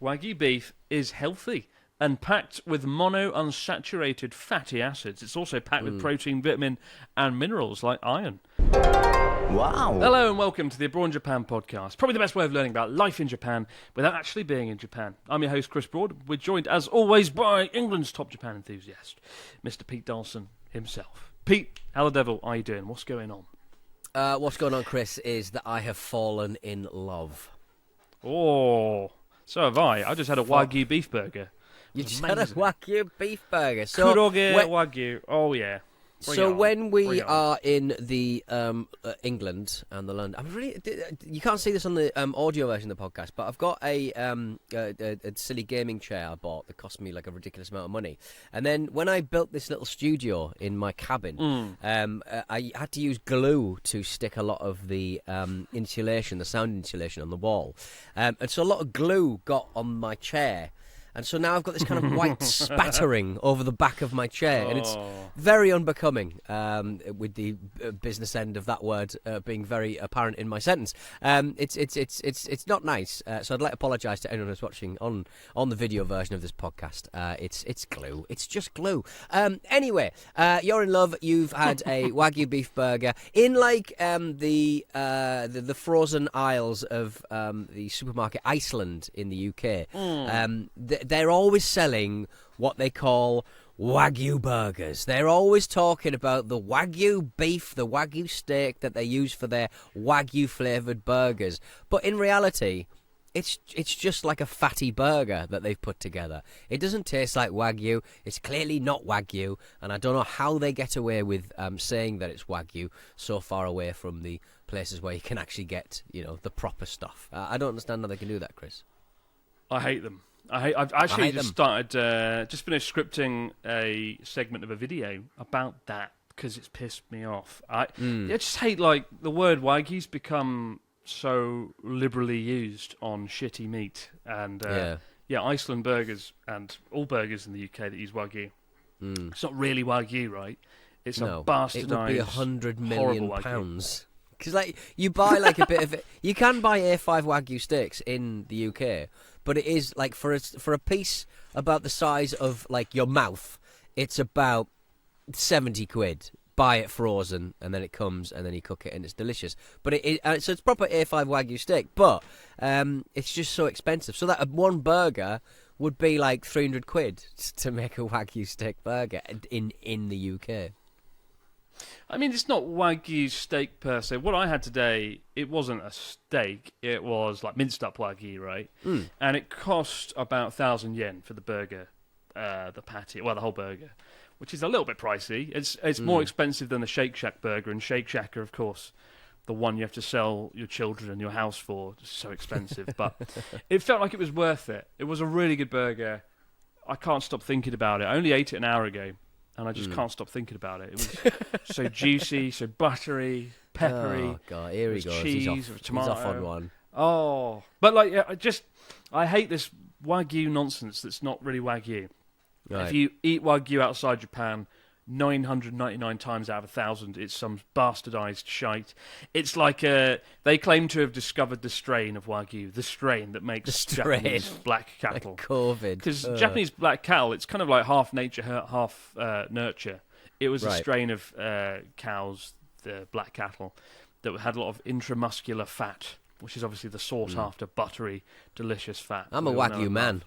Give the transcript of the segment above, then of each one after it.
nonsense. Wagyu beef is healthy and packed with monounsaturated fatty acids. It's also packed with protein, vitamin, and minerals like iron. Wow. Hello and welcome to the Abroad in Japan podcast. Probably the best way of learning about life in Japan without actually being in Japan. I'm your host, Chris Broad. We're joined, as always, by England's top Japan enthusiast, Mr. Pete Dawson himself. Pete, how the devil are you doing? What's going on? What's going on, Chris, is that I have fallen in love. Oh, so have I. I just had a Wagyu beef burger. You just had a Wagyu beef burger. So Kuroge Wagyu. Oh, yeah. When we are in the England and the London, you can't see this on the audio version of the podcast, but I've got a silly gaming chair I bought that cost me like a ridiculous amount of money. And then when I built this little studio in my cabin, I had to use glue to stick a lot of the insulation, the sound insulation on the wall, and so a lot of glue got on my chair. And so now I've got this kind of white spattering over the back of my chair, and it's very unbecoming, with the business end of that word being very apparent in my sentence. It's not nice. So I'd like to apologise to anyone who's watching on the video version of this podcast. It's glue. It's just glue. Anyway, you're in love. You've had a Wagyu beef burger in like the frozen aisles of the supermarket Iceland in the UK. They're always selling what they call Wagyu burgers. They're always talking about the Wagyu beef, the Wagyu steak that they use for their Wagyu-flavoured burgers. But in reality, it's just like a fatty burger that they've put together. It doesn't taste like Wagyu. It's clearly not Wagyu. And I don't know how they get away with saying that it's Wagyu so far away from the places where you can actually get, the proper stuff. I don't understand how they can do that, Chris. I hate them. I've actually just finished scripting a segment of a video about that because it's pissed me off. I just hate, like, the word Wagyu's become so liberally used on shitty meat. And, Iceland burgers and all burgers in the UK that use Wagyu. It's not really Wagyu, right? It's a bastardised, it would be £100 million. Wagyu. Because, like, you buy, like, a bit of it. You can buy A5 Wagyu steaks in the UK, but it is, like, for a piece about the size of, like, your mouth, it's about 70 quid. Buy it frozen, and then it comes, and then you cook it, and it's delicious. But so it's proper A5 Wagyu steak, but it's just so expensive. So that one burger would be, like, 300 quid to make a Wagyu steak burger in the UK. I mean, it's not Wagyu steak per se. What I had today, it wasn't a steak. It was like minced up Wagyu, right? And it cost about 1,000 yen for the burger, the patty, the whole burger, which is a little bit pricey. It's more expensive than the Shake Shack burger, and Shake Shack are, of course, the one you have to sell your children and your house for. It's so expensive, but it felt like it was worth it. It was a really good burger. I can't stop thinking about it. I only ate it an hour ago. And I just can't stop thinking about it. It was so juicy, so buttery, peppery. Oh, God, here he goes. Cheese, tomato. He's off on one. Oh. But, like, I hate this Wagyu nonsense that's not really Wagyu. Right. If you eat Wagyu outside Japan, 999 times out of 1,000, it's some bastardized shite. It's like they claim to have discovered the strain of Wagyu, the strain that makes Japanese black cattle. Like COVID. Because Japanese black cattle, it's kind of like half nature, half nurture. It was a strain of cows, the black cattle, that had a lot of intramuscular fat, which is obviously the sought-after, buttery, delicious fat. I'm a Wagyu man.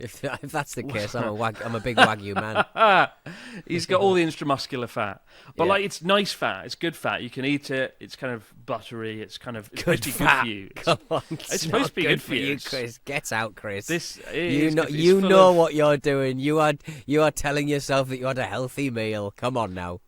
If that's the case, I'm a big Wagyu man. He's got all the intramuscular fat, but like it's nice fat. It's good fat. You can eat it. It's kind of buttery. It's kind of good fat. Good for you. Come on, it's supposed to be good for you, Chris. Get out, Chris. You know what you're doing. You are telling yourself that you had a healthy meal. Come on now.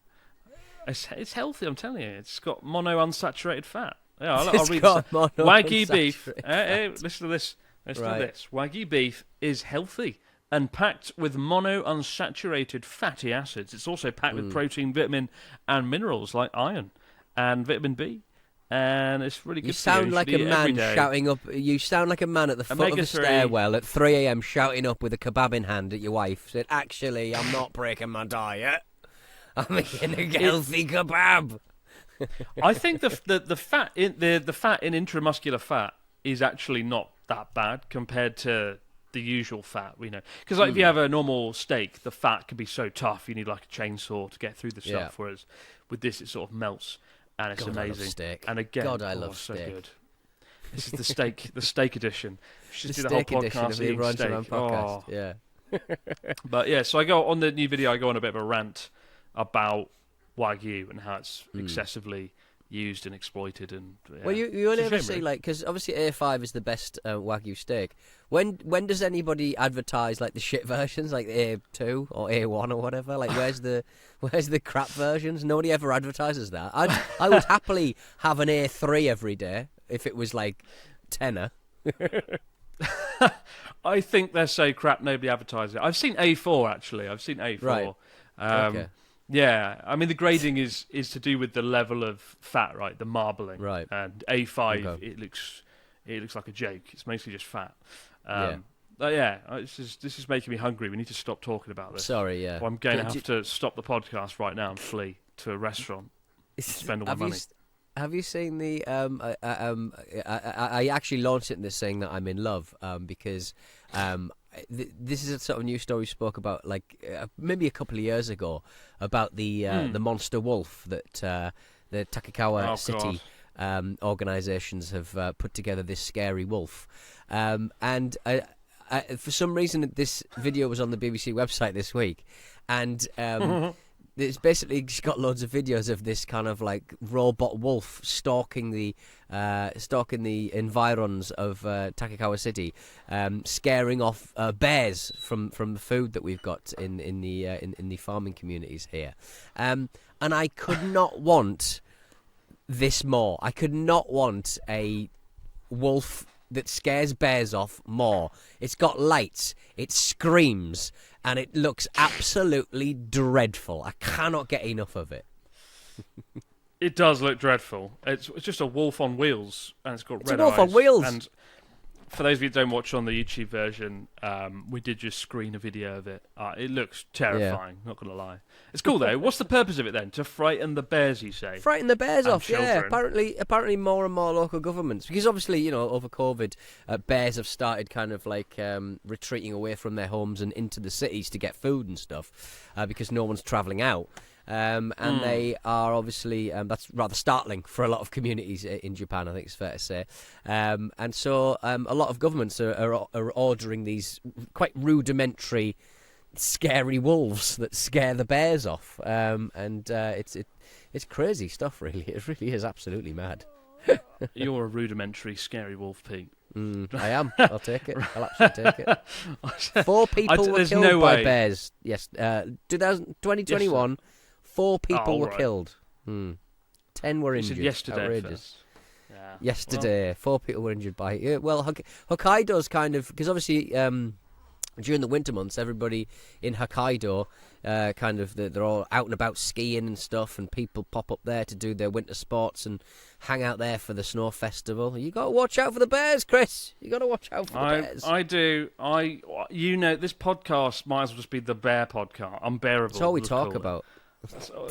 It's healthy. I'm telling you. It's got monounsaturated fat. Yeah, I'll read this. Wagyu beef. Listen to this. Listen to this. Wagyu beef is healthy and packed with monounsaturated fatty acids. It's also packed with protein, vitamin, and minerals like iron and vitamin B. And it's really good. You sound like a man shouting up. You sound like a man at the foot of the stairwell at 3 a.m. shouting up with a kebab in hand at your wife. Said, "Actually, I'm not breaking my diet. I'm eating a healthy kebab." I think the fat in intramuscular fat is actually not that bad compared to the usual fat, because like if you have a normal steak, the fat can be so tough you need like a chainsaw to get through the stuff. Whereas with this, it sort of melts and it's God, amazing. I love steak. And again, God, I love so steak. good. This is the steak edition. We should The do the whole steak edition podcast of the eating Run to steak. Man podcast. Yeah. But yeah, so I go on the new video. I go on a bit of a rant about Wagyu and how it's excessively used and exploited. And well, you only ever see because obviously A5 is the best Wagyu steak. When does anybody advertise like the shit versions, like A2 or A1 or whatever? Like where's the crap versions? Nobody ever advertises that. I would happily have an A3 every day if it was like tenner. I think they're so crap nobody advertises it. I've seen A4 actually. I've seen A4. Right. Okay. Yeah, I mean the grading is to do with the level of fat, right? The marbling, right? And A5, it looks like a joke. It's mostly just fat. But yeah, this is making me hungry. We need to stop talking about this. Sorry, yeah. Well, I'm going to have to stop the podcast right now and flee to a restaurant and spend all my money. Have you seen the? I actually launched it in this saying that I'm in love because this is a sort of news story we spoke about like maybe a couple of years ago about the monster wolf that the Takakawa City organisations have put together. This scary wolf, and for some reason this video was on the BBC website this week, and it's basically just got loads of videos of this kind of like robot wolf stalking the environs of Takakawa City, scaring off bears from the food that we've got in the farming communities here, and I could not want this more. I could not want a wolf that scares bears off more. It's got lights, it screams, and it looks absolutely dreadful. I cannot get enough of it. It does look dreadful. It's just a wolf on wheels, and it's got red eyes. It's a wolf on wheels. And for those of you that don't watch on the YouTube version, we did just screen a video of it. It looks terrifying, not going to lie. It's cool, though. What's the purpose of it, then? To frighten the bears, you say? Frighten the bears off, children. yeah. Apparently more and more local governments, because obviously, over COVID, bears have started kind of like retreating away from their homes and into the cities to get food and stuff, because no one's travelling out. And they are obviously that's rather startling for a lot of communities in Japan, I think it's fair to say. And so a lot of governments are ordering these quite rudimentary, scary wolves that scare the bears off. And it's crazy stuff, really. It really is absolutely mad. You're a rudimentary, scary wolf, Pete. I am. I'll take it. I'll absolutely take it. 4 people were killed by bears. Yes, 2021. 4 people were killed. 10 were injured. Yesterday. Outrageous. Yeah. Yesterday, 4 people were injured by it. Well, Hokkaido's kind of, because obviously during the winter months, everybody in Hokkaido they're all out and about skiing and stuff, and people pop up there to do their winter sports and hang out there for the snow festival. You got to watch out for the bears, Chris. You got to watch out for the bears. I do. This podcast might as well just be the bear podcast. Unbearable. That's all we talk about.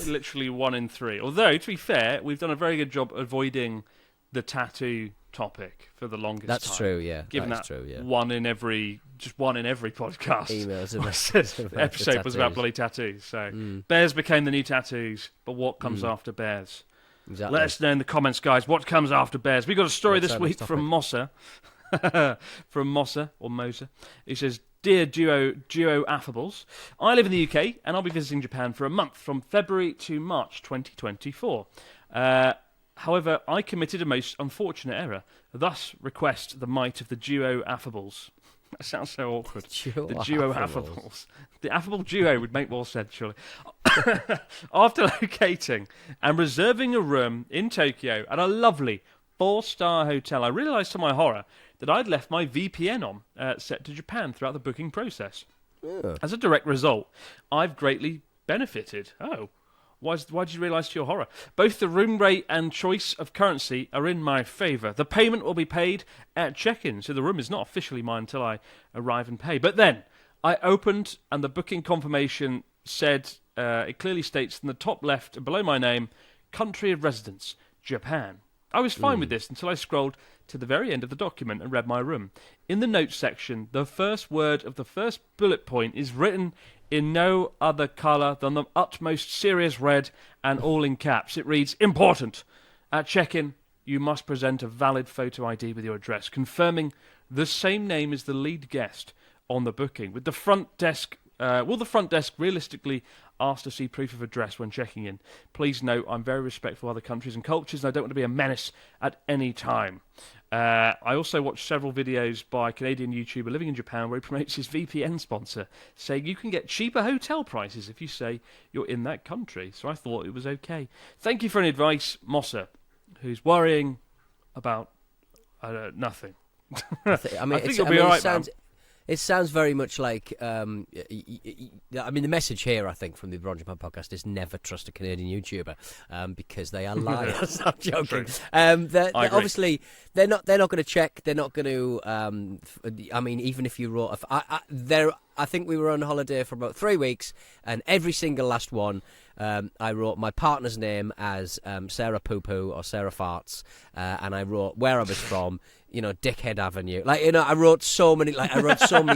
Literally 1 in 3. Although, to be fair, we've done a very good job avoiding the tattoo topic for the longest time. That's true, yeah. Given that's that true, yeah. one in every podcast. Emails the episode was about bloody tattoos. So bears became the new tattoos, but what comes after bears? Exactly. Let us know in the comments, guys. What comes after bears? We got a story this week from Mossa, or Moser. He says, "Dear duo affables, I live in the UK and I'll be visiting Japan for a month from February to March 2024. However, I committed a most unfortunate error. Thus, request the might of the duo affables." That sounds so awkward. The duo affables. The affable duo would make more sense, surely. After locating and reserving a room in Tokyo at a lovely 4-star hotel, I realised to my horror that I'd left my VPN on, set to Japan throughout the booking process. Yeah. As a direct result, I've greatly benefited. Oh. Why did you realise to your horror? Both the room rate and choice of currency are in my favour. The payment will be paid at check-in, so the room is not officially mine until I arrive and pay. But then, I opened, and the booking confirmation said, it clearly states in the top left, below my name, country of residence, Japan. I was fine with this until I scrolled to the very end of the document and read my room. In the notes section, the first word of the first bullet point is written in no other colour than the utmost serious red and all in caps. It reads, "Important. At check-in, you must present a valid photo ID with your address, confirming the same name as the lead guest on the booking. With the front desk, will the front desk realistically ask to see proof of address when checking in? Please note, I'm very respectful of other countries and cultures, and I don't want to be a menace at any time." I also watched several videos by a Canadian YouTuber living in Japan where he promotes his VPN sponsor, saying you can get cheaper hotel prices if you say you're in that country. So I thought it was okay. Thank you for any advice, Mossa, who's worrying about nothing. I think you'll be all right, man. It sounds very much like, I mean, the message here, I think, from the Bron Japan podcast is never trust a Canadian YouTuber because they are liars. I'm joking. They're obviously, they're not going to check. They're not going to. I mean, even if you wrote, I think we were on holiday for about 3 weeks, and every single last one, I wrote my partner's name as Sarah Poo Poo or Sarah Farts, and I wrote where I was from. Dickhead Avenue. I wrote so many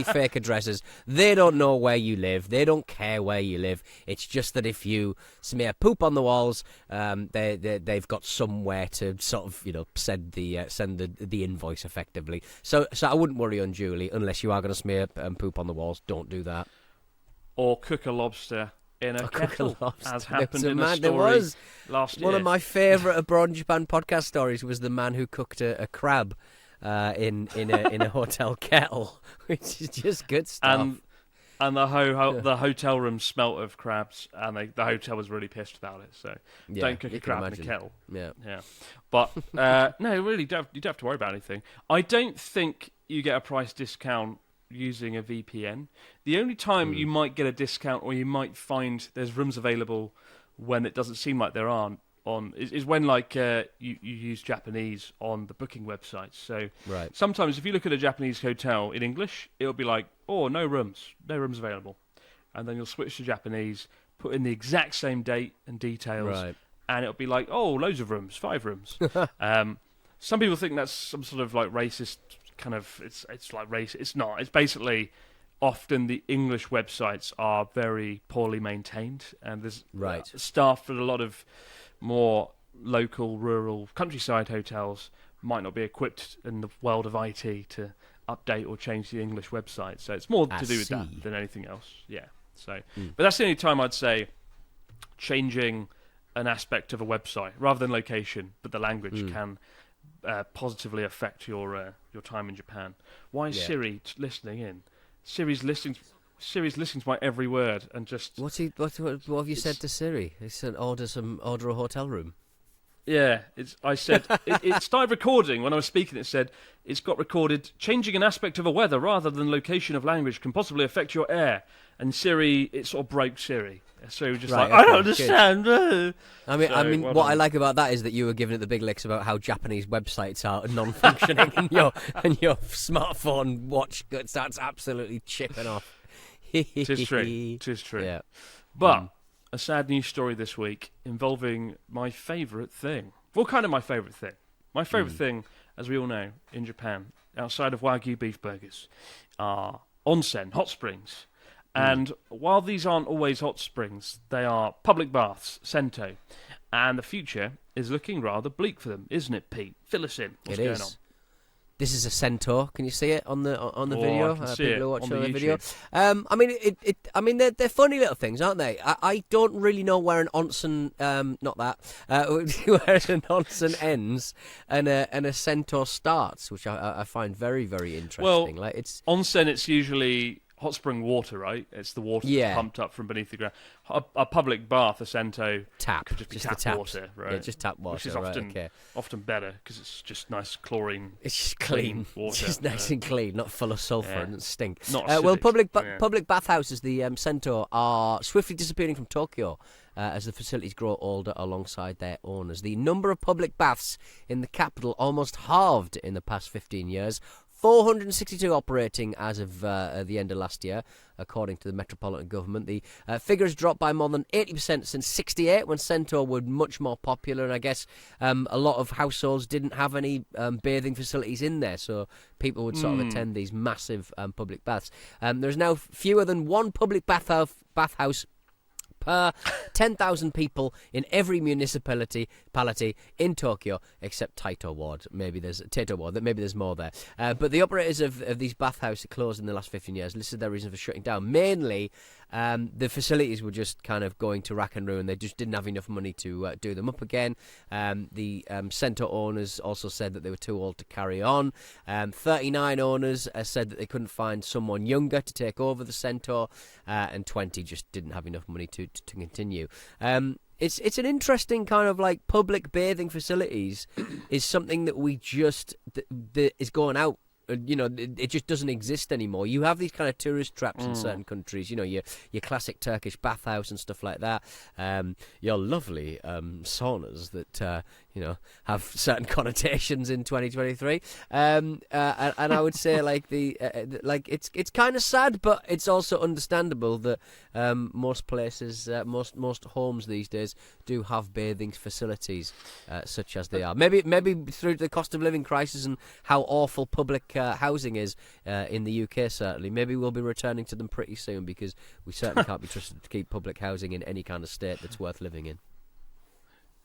fake addresses. They don't know where you live. They don't care where you live. It's just that if you smear poop on the walls, they've got somewhere to sort of send the invoice effectively. So I wouldn't worry unduly unless you are going to smear poop on the walls. Don't do that. Or cook a lobster in a kettle, as happened in a story last year. One of my favourite Abroad Japan podcast stories was the man who cooked a crab in a hotel kettle, which is just good stuff. And the hotel room smelt of crabs, and the hotel was really pissed about it. So don't cook a crab in a kettle. Yeah. But no, really, you don't have to worry about anything. I don't think you get a price discount using a VPN. The only time you might get a discount, or you might find there's rooms available when it doesn't seem like there aren't, is when you use Japanese on the booking websites. So sometimes if you look at a Japanese hotel in English, it'll be like, oh, no rooms available, and then you'll switch to Japanese, put in the exact same date and details, and it'll be like, oh, loads of rooms, 5 rooms. Some people think that's some sort of like racist kind of. It's like race. It's not. It's basically often the English websites are very poorly maintained, and there's staff at a lot of more local, rural, countryside hotels might not be equipped in the world of IT to update or change the English website. So it's more to do with that than anything else. Yeah. So, but that's the only time I'd say changing an aspect of a website rather than location, but the language can positively affect your time in Japan. A Siri listening in? Siri's listening to my every word and just. What have you said to Siri? He said order a hotel room. Yeah, I said it started recording when I was speaking. It said it's got recorded. Changing an aspect of a weather rather than location of language can possibly affect your air. And Siri, it sort of broke Siri. So just I don't understand. I mean, what I like about that is that you were giving it the big licks about how Japanese websites are non-functioning, and your smartphone watch starts absolutely chipping off. Tis true. Yeah. But a sad news story this week involving my favourite thing. Well, kind of my favourite thing. My favourite thing, as we all know, in Japan, outside of Wagyu beef burgers, are onsen, hot springs. And while these aren't always hot springs, they are public baths, Sento. And the future is looking rather bleak for them, isn't it, Pete? Fill us in. What's going on? This is a Centaur. Can you see it on the video? I can see it on the video. I mean, they're funny little things, aren't they? I don't really know where an onsen, where an onsen ends and a Centaur starts, which I find very, very interesting. Well, onsen, it's usually hot spring water, right? It's the water that's pumped up from beneath the ground. A public bath, a Sento, could just be tap water, right? Yeah, just tap water, which is often better because it's just nice chlorine. It's just clean water. It's just nice and clean, not full of sulphur and stink. Not acidic. Public bathhouses, the Sento, are swiftly disappearing from Tokyo as the facilities grow older alongside their owners. The number of public baths in the capital almost halved in the past 15 years. 462 operating as of the end of last year, according to the Metropolitan Government. The figure has dropped by more than 80% since '68, when Sento were much more popular, and I guess a lot of households didn't have any bathing facilities in there, so people would sort of attend these massive public baths. There's now fewer than one public bathhouse per 10,000 people in every municipality in Tokyo, except Taito Ward. Maybe there's more there. But the operators of these bathhouses closed in the last 15 years listed their reason for shutting down. Mainly, the facilities were just kind of going to rack and ruin. They just didn't have enough money to do them up again. The Sento owners also said that they were too old to carry on. 39 owners said that they couldn't find someone younger to take over the Sento, and 20 just didn't have enough money to continue. It's an interesting kind of like public bathing facilities is something that we just that is going out. It just doesn't exist anymore. You have these kind of tourist traps in certain countries. Your classic Turkish bathhouse and stuff like that. Your lovely saunas that have certain connotations in 2023. And I would say it's kind of sad, but it's also understandable that most places, most homes these days do have bathing facilities, such as they are. Maybe through the cost of living crisis and how awful public housing is in the UK, certainly. Maybe we'll be returning to them pretty soon, because we certainly can't be trusted to keep public housing in any kind of state that's worth living in.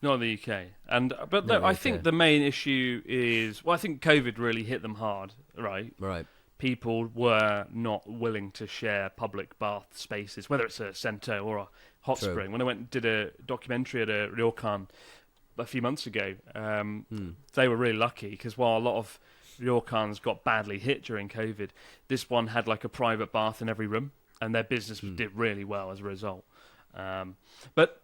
Not in the UK. But I think the main issue is, I think COVID really hit them hard, right? Right. People were not willing to share public bath spaces, whether it's a Sento or a hot spring. When I went and did a documentary at a ryokan a few months ago, they were really lucky, because while a lot of ryokans got badly hit during COVID, this one had like a private bath in every room, and their business did really well as a result. But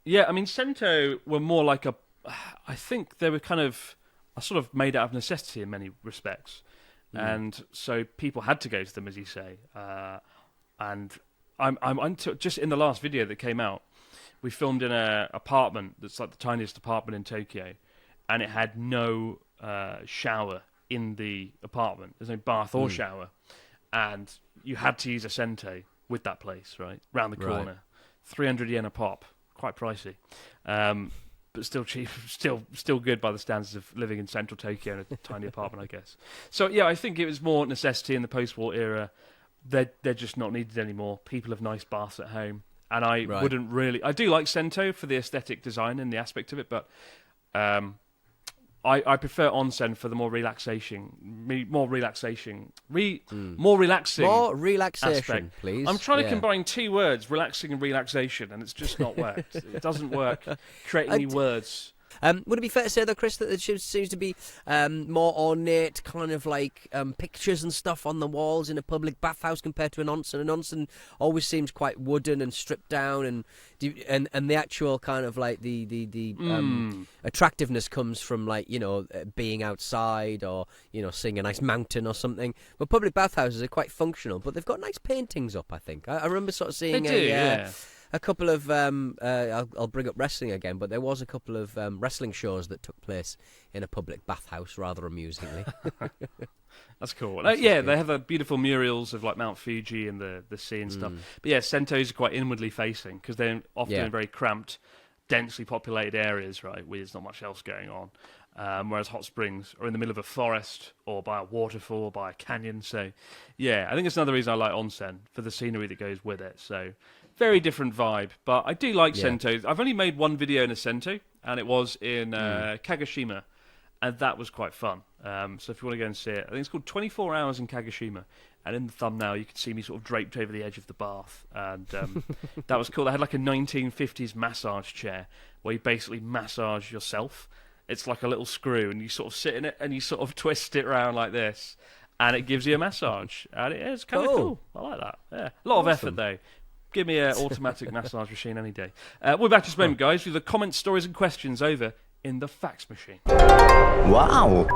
yeah, I mean, Sento were more like I think they were kind of sort of made out of necessity in many respects, and so people had to go to them, as you say. And I'm just in the last video that came out, we filmed in an apartment that's like the tiniest apartment in Tokyo, and it had no shower in the apartment. There's no bath or shower, and you had to use a Sento with that place, right, round the corner. Right. 300 yen a pop, quite pricey, but still cheap, still good by the standards of living in central Tokyo in a tiny apartment, I guess. So yeah, I think it was more necessity in the post-war era. They're just not needed anymore. People have nice baths at home, and I wouldn't really. I do like Sento for the aesthetic design and the aspect of it, but I prefer onsen for the more relaxing aspect. Please. I'm trying to combine two words, relaxing and relaxation, and it's just not worked. It doesn't work. Creating new words. Would it be fair to say, though, Chris, that there seems to be more ornate kind of like pictures and stuff on the walls in a public bathhouse compared to an onsen? An onsen always seems quite wooden and stripped down, and the actual kind of like the attractiveness comes from like being outside or seeing a nice mountain or something. But public bathhouses are quite functional, but they've got nice paintings up. I think I remember sort of seeing a couple of I'll bring up wrestling again, but there was a couple of wrestling shows that took place in a public bathhouse, rather amusingly. That's cool. They have the beautiful murals of like Mount Fuji and the sea and stuff. But yeah, Sentos are quite inwardly facing, because they're often in very cramped, densely populated areas, right, where there's not much else going on. Whereas hot springs are in the middle of a forest or by a waterfall or by a canyon. So yeah, I think it's another reason I like onsen, for the scenery that goes with it. So very different vibe, but I do like Sentos. I've only made one video in a Sento, and it was in Kagoshima, and that was quite fun. So if you want to go and see it, I think it's called 24 Hours in Kagoshima, and in the thumbnail you can see me sort of draped over the edge of the bath, and that was cool. They had like a 1950s massage chair where you basically massage yourself. It's like a little screw, and you sort of sit in it, and you sort of twist it around like this, and it gives you a massage, and it's kind of cool. I like that. Yeah, a lot of effort though. Give me an automatic massage machine any day. We're back just a moment, guys, with the comments, stories, and questions over in the Fax Machine. Wow.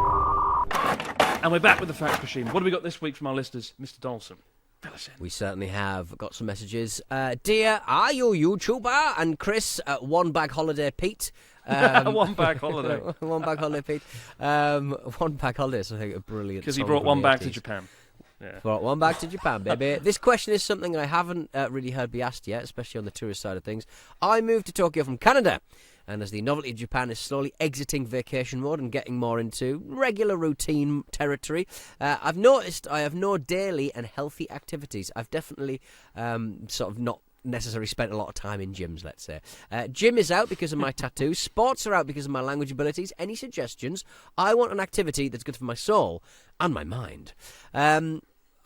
And we're back with the Fax Machine. What have we got this week from our listeners, Mr. Donaldson? We certainly have got some messages. Dear, are you YouTuber? And Chris, One Bag Holiday Pete. One bag holiday. One bag holiday, Pete. One bag holiday is, I think, a brilliant. Because he song brought from one the back to 80s. Japan. Yeah. Brought one back to Japan, baby. This question is something I haven't really heard be asked yet, especially on the tourist side of things. I moved to Tokyo from Canada, and as the novelty of Japan is slowly exiting vacation mode and getting more into regular routine territory, I've noticed I have no daily and healthy activities. I've definitely sort of not necessarily spent a lot of time in gyms, let's say. Gym is out because of my tattoos. Sports are out because of my language abilities. Any suggestions? I want an activity that's good for my soul and my mind.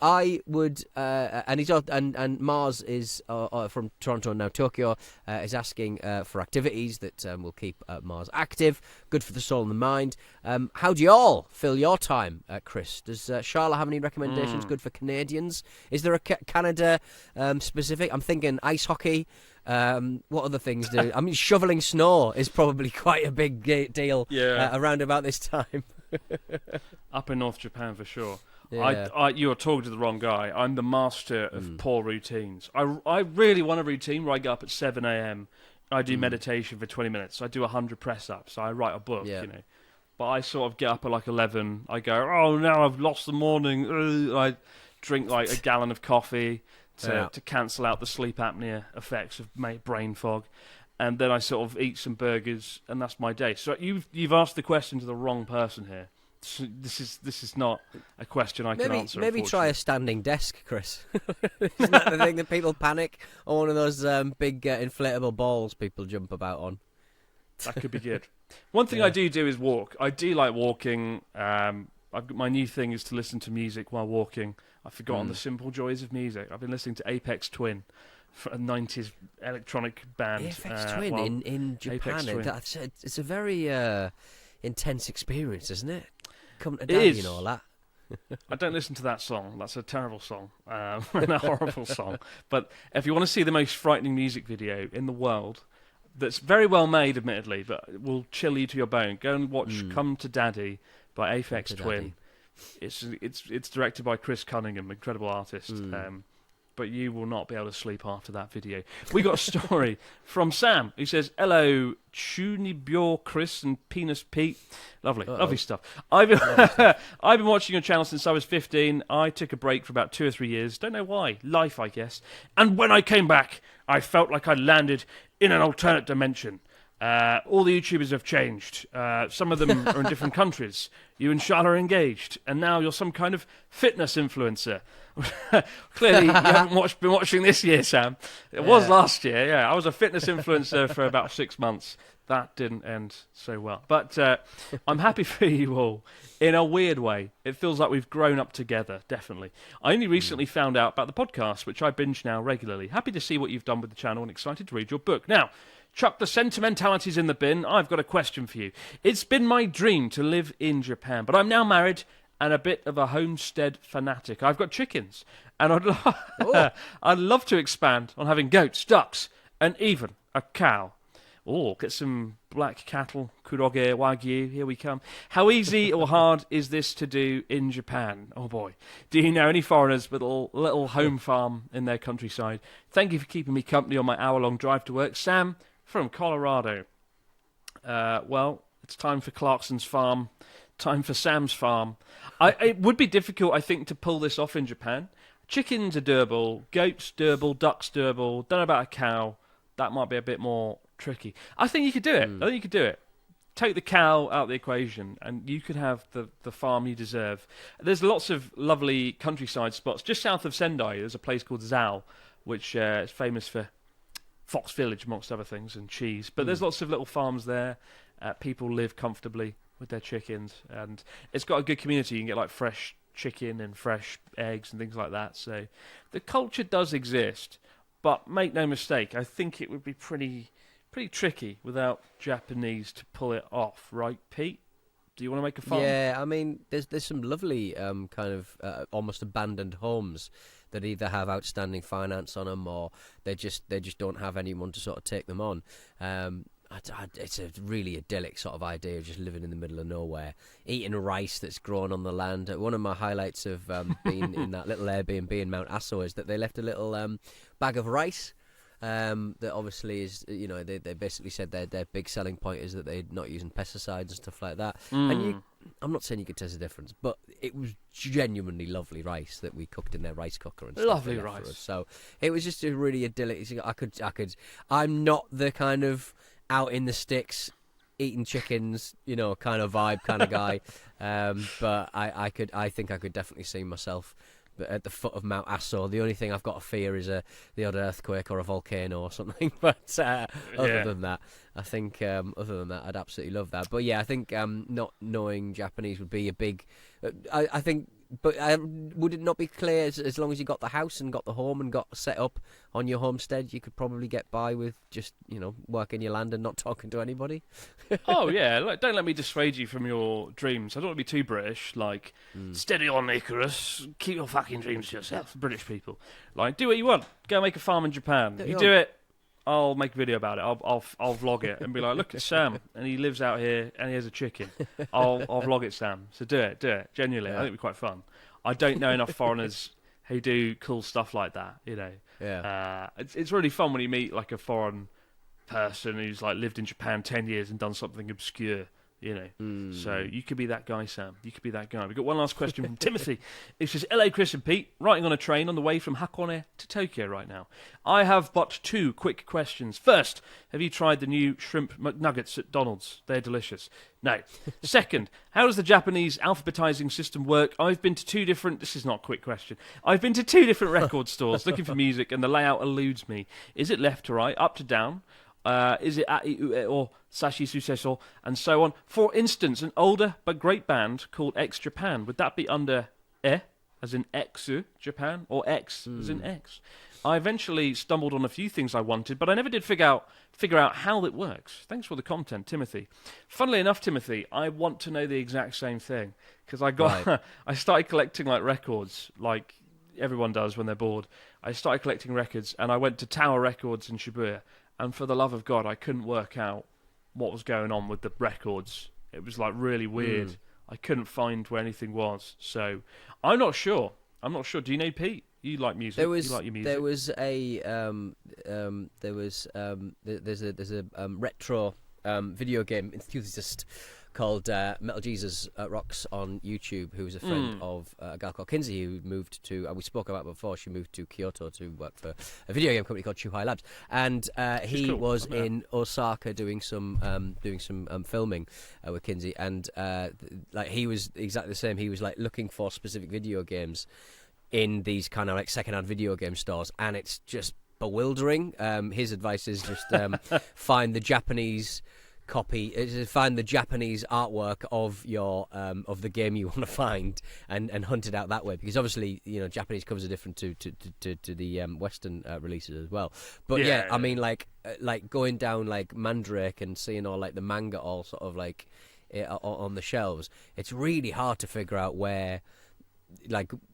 I would, and Mars is from Toronto and now Tokyo, is asking for activities that will keep Mars active, good for the soul and the mind. How do you all fill your time, Chris? Does Charlotte have any recommendations good for Canadians? Is there a Canada specific? I'm thinking ice hockey. What other things do? I mean, shoveling snow is probably quite a big deal around about this time. Up in North Japan for sure. Yeah. You are talking to the wrong guy. I'm the master of poor routines. I really want a routine where I get up at 7 a.m. I do meditation for 20 minutes. I do 100 press-ups. I write a book, But I sort of get up at like 11. I go, oh, now I've lost the morning. I drink like a gallon of coffee to cancel out the sleep apnea effects of my brain fog. And then I sort of eat some burgers, and that's my day. So you've asked the question to the wrong person here. This is not a question I can answer. Maybe try a standing desk, Chris. Isn't that the thing that people panic? Or one of those big inflatable balls people jump about on? That could be good. One thing I do is walk. I do like walking. My new thing is to listen to music while walking. I've forgotten the simple joys of music. I've been listening to Aphex Twin, a 90s electronic band. Aphex Twin in Japan. It's a very intense experience, isn't it? Come to daddy and all that. I don't listen to that song. That's a terrible song. And a horrible song. But if you want to see the most frightening music video in the world, that's very well made, admittedly, but will chill you to your bone, go and watch Come to Daddy by Aphex Twin. It's directed by Chris Cunningham, incredible artist. But you will not be able to sleep after that video. We got a story from Sam, who says, hello, Chunibyo Chris and Penis Pete. Lovely stuff. I've been watching your channel since I was 15. I took a break for about 2 or 3 years. Don't know why. Life, I guess. And when I came back, I felt like I'd landed in an alternate dimension. All the YouTubers have changed. Some of them are in different countries. You and Charlotte are engaged, and now you're some kind of fitness influencer. Clearly, you haven't been watching this year, Sam. It was last year, yeah. I was a fitness influencer for about 6 months. That didn't end so well. But I'm happy for you all. In a weird way, it feels like we've grown up together, definitely. I only recently found out about the podcast, which I binge now regularly. Happy to see what you've done with the channel and excited to read your book. Now, chuck the sentimentalities in the bin. I've got a question for you. It's been my dream to live in Japan, but I'm now married and a bit of a homestead fanatic. I've got chickens, and I'd love to expand on having goats, ducks, and even a cow. Oh, get some black cattle, Kuroge, Wagyu, here we come. How easy or hard is this to do in Japan? Oh boy. Do you know any foreigners with a little home farm in their countryside? Thank you for keeping me company on my hour-long drive to work. Sam from Colorado. Well, it's time for Clarkson's farm. Time for Sam's farm. It would be difficult, I think, to pull this off in Japan. Chickens are doable, goats doable, ducks doable. Don't know about a cow. That might be a bit more tricky. I think you could do it. Take the cow out of the equation, and you could have the farm you deserve. There's lots of lovely countryside spots. Just south of Sendai, there's a place called Zao, which is famous for Fox Village, amongst other things, and cheese. But there's lots of little farms there. People live comfortably with their chickens, and it's got a good community. You can get like fresh chicken and fresh eggs and things like that. So the culture does exist, but make no mistake, I think it would be pretty tricky without Japanese to pull it off, right, Pete? Do you want to make a farm? Yeah, I mean, there's some lovely kind of almost abandoned homes that either have outstanding finance on them or they just don't have anyone to sort of take them on. It's a really idyllic sort of idea of just living in the middle of nowhere, eating rice that's grown on the land. One of my highlights of being in that little Airbnb in Mount Aso is that they left a little bag of rice that obviously is, they basically said their big selling point is that they're not using pesticides and stuff like that. And I'm not saying you could taste the difference, but it was genuinely lovely rice that we cooked in their rice cooker and stuff. Lovely like that rice. for us. So it was just a really idyllic. I'm not the kind of out in the sticks eating chickens, kind of vibe kind of guy. But I think I could definitely see myself at the foot of Mount Asor. The only thing I've got to fear is the odd earthquake or a volcano or something. But other than that, I think I'd absolutely love that. But yeah, I think not knowing Japanese would be a big. I think. But would it not be clear as long as you got the house and got the home and got set up on your homestead, you could probably get by with just, working your land and not talking to anybody? Oh, yeah. Don't let me dissuade you from your dreams. I don't want to be too British. Steady on, Icarus. Keep your fucking dreams to yourself. British people. Do what you want. Go make a farm in Japan. You do it, I'll make a video about it. I'll vlog it and be like, look at Sam, and he lives out here and he has a chicken. I'll vlog it, Sam. So do it. Genuinely, I think it'd be quite fun. I don't know enough foreigners who do cool stuff like that. Yeah. It's really fun when you meet a foreign person who's lived in Japan 10 years and done something obscure. So you could be that guy, Sam. You could be that guy. We've got one last question from Timothy. It says, "Hello, Chris and Pete. Riding on a train on the way from Hakone to Tokyo right now. I have but 2 quick questions. First, have you tried the new shrimp McNuggets at Donald's? They're delicious. No. Second, how does the Japanese alphabetizing system work? I've been to 2 different... This is not a quick question. I've been to 2 different record stores looking for music, and the layout eludes me. Is it left to right, up to down? Is it Ati-ue or Sashi Suseso, and so on? For instance, an older but great band called X Japan, would that be under as in Exu Japan, or X as in X? I eventually stumbled on a few things I wanted, but I never did figure out how it works. Thanks for the content, Timothy. Funnily enough, Timothy, I want to know the exact same thing, because I started collecting records, like everyone does when they're bored. I started collecting records, and I went to Tower Records in Shibuya. And for the love of God, I couldn't work out what was going on with the records. It was really weird. I couldn't find where anything was. So I'm not sure. Do you know, Pete? You like music. You like your music. There was there's a retro video game enthusiast called Metal Jesus Rocks on YouTube, who's a friend of a gal called Kinsey, who moved to, we spoke about before, she moved to Kyoto to work for a video game company called Chuhai Labs, and he was in Osaka doing some filming with Kinsey, and he was exactly the same. He was looking for specific video games in these kind of secondhand video game stores, and it's just bewildering. His advice is just find the Japanese find the Japanese artwork of your of the game you want to find and hunt it out that way, because obviously Japanese covers are different to the Western releases as well. But I mean going down Mandrake and seeing all the manga all sort of on the shelves, it's really hard to figure out where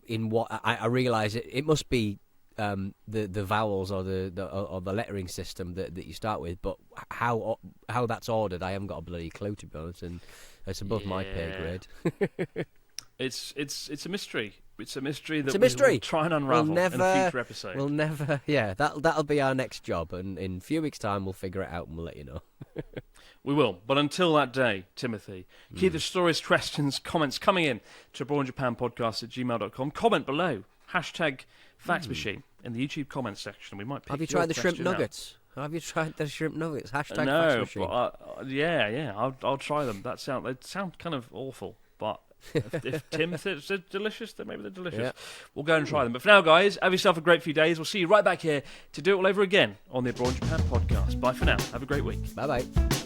in what I realise it must be the vowels or the lettering system that you start with, but how that's ordered, I haven't got a bloody clue, to be honest, and it's above my pay grade. It's a mystery. It's a mystery that we'll try and unravel in a future episode. We'll never. Yeah, that'll be our next job, and in a few weeks' time we'll figure it out and we'll let you know. We will. But until that day, Timothy, keep the stories, questions, comments coming in to abroadinjapanpodcast@gmail.com. Comment below. # Fax Machine in the YouTube comments section. We might pick Have you tried the shrimp out. nuggets? Have you tried the shrimp nuggets? # No, Fax Machine. But I'll try them. They sound kind of awful, but if Tim says they're delicious, then maybe they're delicious. Yeah. We'll go and try them. But for now, guys, have yourself a great few days. We'll see you right back here to do it all over again on the Abroad in Japan podcast. Bye for now. Have a great week. Bye bye.